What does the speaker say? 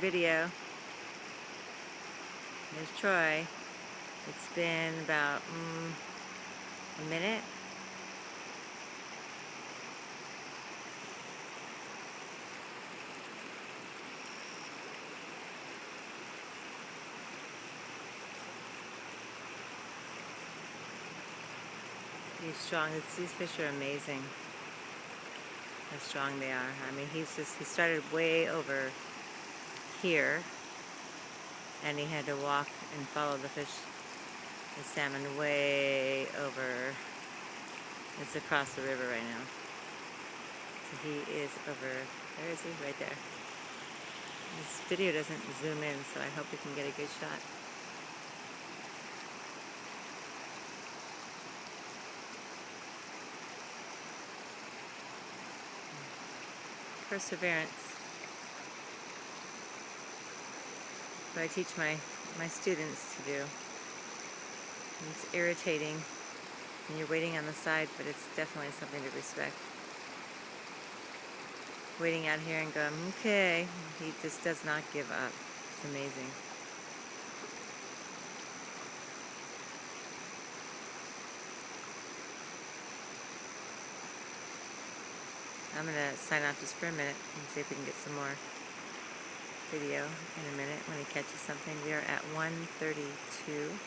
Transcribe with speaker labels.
Speaker 1: video. There's Troy. It's been about a minute. He's strong. These fish are amazing. How strong they are. I mean, he started way over here, and he had to walk and follow the salmon way over. It's across the river right now. So he is over. Where is he? Right there. This video doesn't zoom in, so I hope we can get a good shot. Perseverance. What I teach my students to do. It's irritating when you're waiting on the side, but it's definitely something to respect. Waiting out here and going, okay. He just does not give up. It's amazing. I'm going to sign off just for a minute and see if we can get some more video in a minute when he catches something. We are at 1:32.